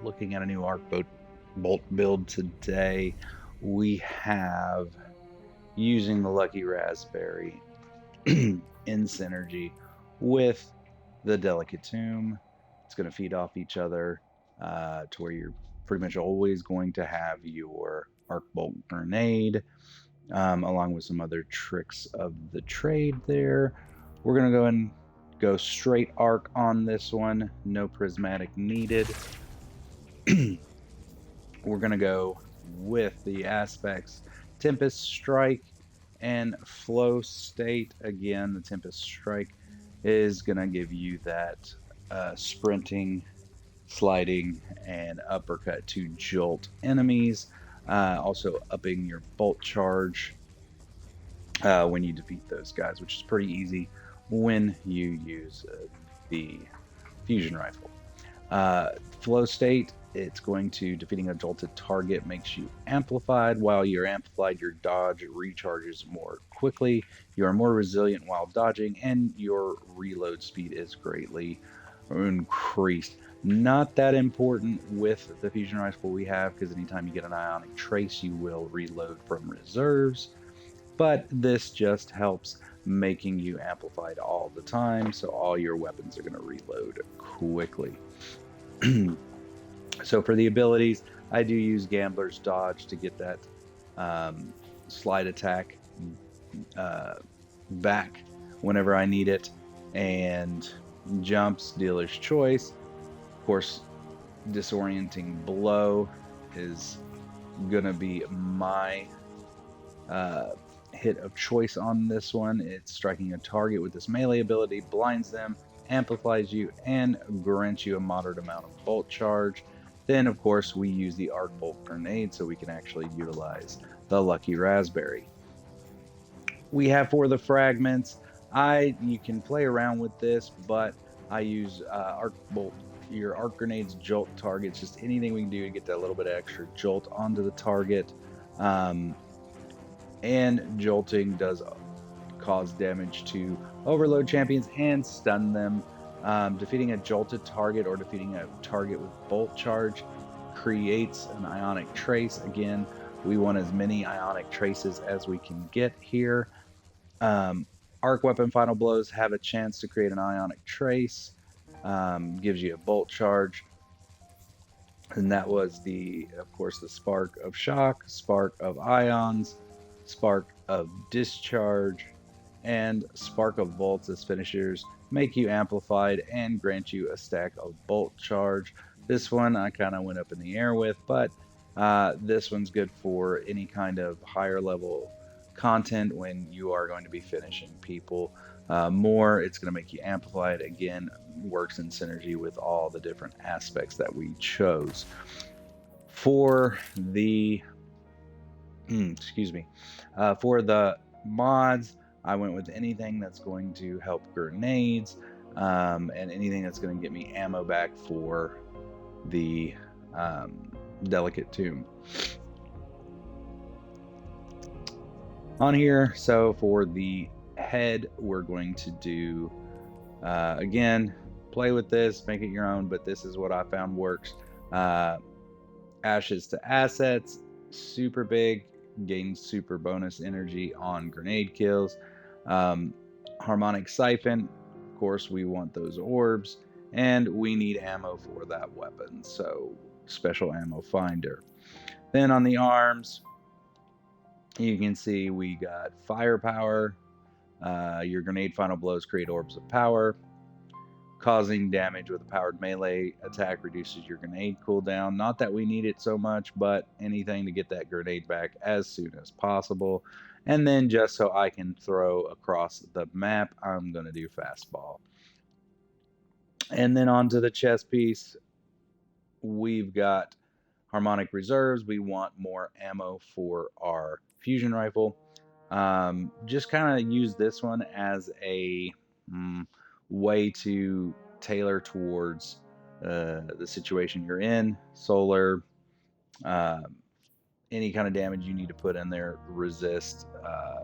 looking at a new bolt build today. We have using the Lucky Raspberry in synergy with the Delicate Tomb. It's going to feed off each other to where you're pretty much always going to have your Arc Bolt Grenade, along with some other tricks of the trade there. We're going to go and go straight arc on this one, no prismatic needed. We're going to go with the aspects Tempest Strike and Flow State. Again, the Tempest Strike is going to give you that sprinting, sliding, and uppercut to jolt enemies. Also upping your bolt charge when you defeat those guys, which is pretty easy when you use the fusion rifle. Flow state, it's going to defeating a jolted target makes you amplified. While you're amplified, your dodge recharges more quickly. You are more resilient while dodging, and your reload speed is greatly increased. Not that important with the fusion rifle we have, because anytime you get an ionic trace, you will reload from reserves. But this just helps making you amplified all the time, so all your weapons are going to reload quickly. So for the abilities, I do use Gambler's Dodge to get that slide attack back whenever I need it, and Jumps, Dealer's Choice. Of course, Disorienting Blow is gonna be my hit of choice on this one. It's striking a target with this melee ability, blinds them, amplifies you, and grants you a moderate amount of bolt charge. Then, of course, we use the Arc Bolt Grenade so we can actually utilize the Lucky Raspberry. We have for the fragments, you can play around with this, but I use Arc Bolt, your Arc Grenades jolt targets, just anything we can do to get that little bit of extra jolt onto the target. And jolting does cause damage to overload champions and stun them. Defeating a jolted target or defeating a target with bolt charge creates an ionic trace. Again, we want as many ionic traces as we can get here. Arc weapon final blows have a chance to create an ionic trace. Gives you a bolt charge. And that was of course, the Spark of Shock, Spark of Ions, Spark of Discharge, and Spark of Volts as finishers make you amplified and grant you a stack of bolt charge. This one I kind of went up in the air with, but this one's good for any kind of higher level content when you are going to be finishing people more. It's going to make you amplified. Again, works in synergy with all the different aspects that we chose. For the for the mods, I went with anything that's going to help grenades, and anything that's going to get me ammo back for the Delicate Tomb. On here, so for the head, we're going to do, again, play with this, make it your own, but this is what I found works. Ashes to Assets, super big, gains super bonus energy on grenade kills. Harmonic Siphon, of course, we want those orbs, and we need ammo for that weapon, so special ammo finder. Then on the arms, you can see we got firepower. Your grenade final blows create orbs of power. Causing damage with a powered melee attack reduces your grenade cooldown. Not that we need it so much, but anything to get that grenade back as soon as possible. And then just so I can throw across the map, I'm going to do fastball. And then onto the chest piece, we've got harmonic reserves. We want more ammo for our fusion rifle. Just kind of use this one as a way to tailor towards the situation you're in. Solar, any kind of damage you need to put in there, resist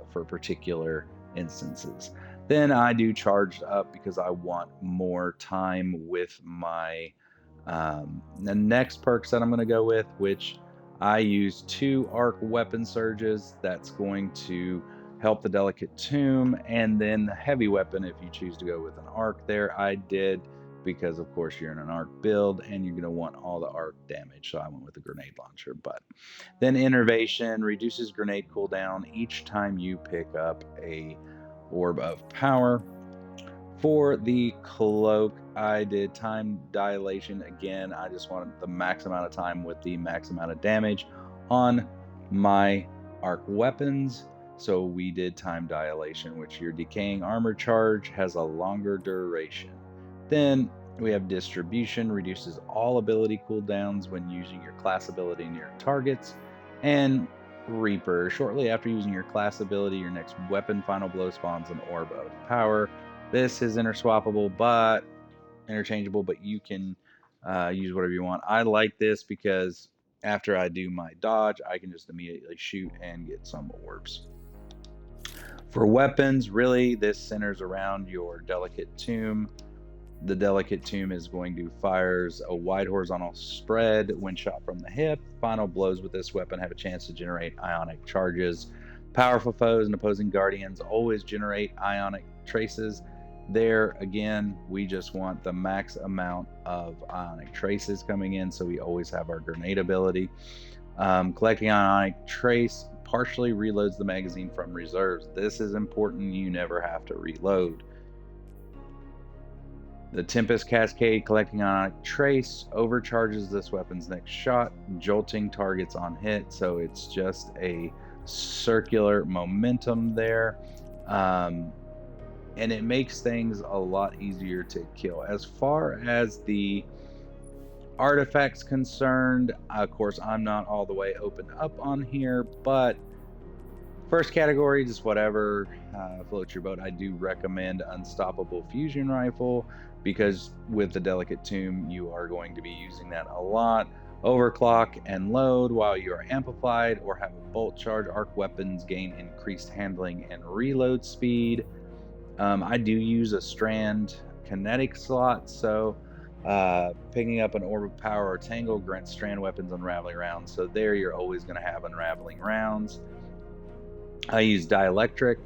for particular instances. Then I do charged up because I want more time with my The next perks that I'm going to go with, which I use 2 arc weapon surges, that's going to help the delicate tomb, and then the heavy weapon if you choose to go with an arc there. I did because of course you're in an arc build and you're going to want all the arc damage, so I went with the grenade launcher. But then innervation reduces grenade cooldown each time you pick up a orb of power. For the cloak, I did time dilation again. I just wanted the max amount of time with the max amount of damage on my arc weapons. So we did time dilation, which your decaying armor charge has a longer duration. Then we have distribution, reduces all ability cooldowns when using your class ability near targets. And Reaper, shortly after using your class ability, your next weapon final blow spawns an orb of power. This is interchangeable, but you can use whatever you want. I like this because after I do my dodge, I can just immediately shoot and get some orbs. For weapons, really, this centers around your delicate tomb. The delicate tomb is going to fires a wide horizontal spread when shot from the hip. Final blows with this weapon have a chance to generate ionic charges. Powerful foes and opposing guardians always generate ionic traces. There again, we just want the max amount of ionic traces coming in, so we always have our grenade ability. Collecting ionic trace partially reloads the magazine from reserves. This is important. You never have to reload. The Tempest Cascade, collecting ionic trace, overcharges this weapon's next shot, jolting targets on hit. So it's just a circular momentum there. And it makes things a lot easier to kill. As far as the artifacts concerned, of course, I'm not all the way opened up on here, but first category, just whatever floats your boat. I do recommend Unstoppable Fusion Rifle because with the Delicate Tomb, you are going to be using that a lot. Overclock and load while you are amplified or have a bolt charge. Arc weapons gain increased handling and reload speed. I do use a strand kinetic slot, so picking up an orb of power or tangle grants strand weapons unraveling rounds. So there you're always going to have unraveling rounds. I use dielectric.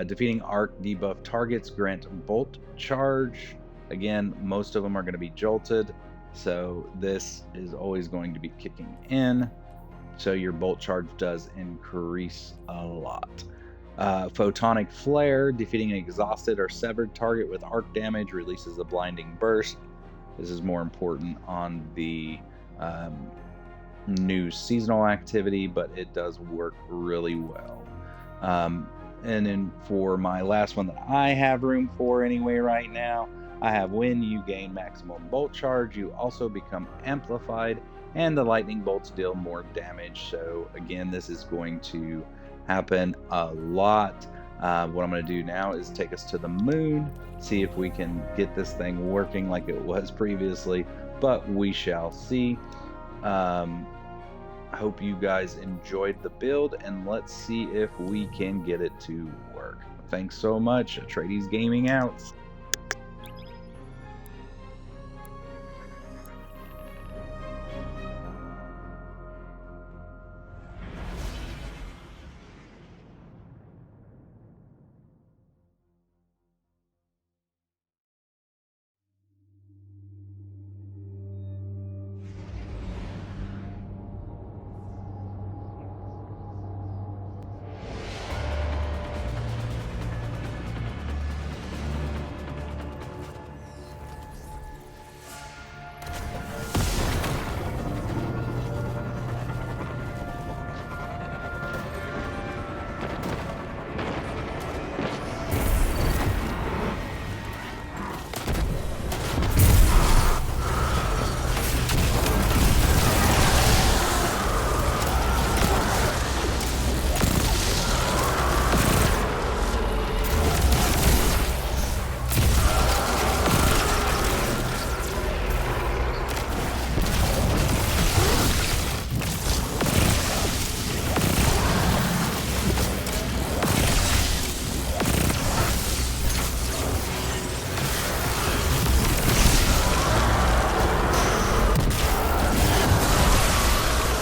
Defeating arc debuff targets grant bolt charge. Again, most of them are going to be jolted, so this is always going to be kicking in. So your bolt charge does increase a lot. Photonic flare, defeating an exhausted or severed target with arc damage releases a blinding burst. This is more important on the new seasonal activity, but it does work really well. And then for my last one that I have room for anyway right now, I have when you gain maximum bolt charge, you also become amplified, and the lightning bolts deal more damage. So again, this is going to happen a lot. What I'm going to do now is take us to the moon, see if we can get this thing working like it was previously, but we shall see. I hope you guys enjoyed the build, and let's see if we can get it to work. Thanks so much. Atreides Gaming out.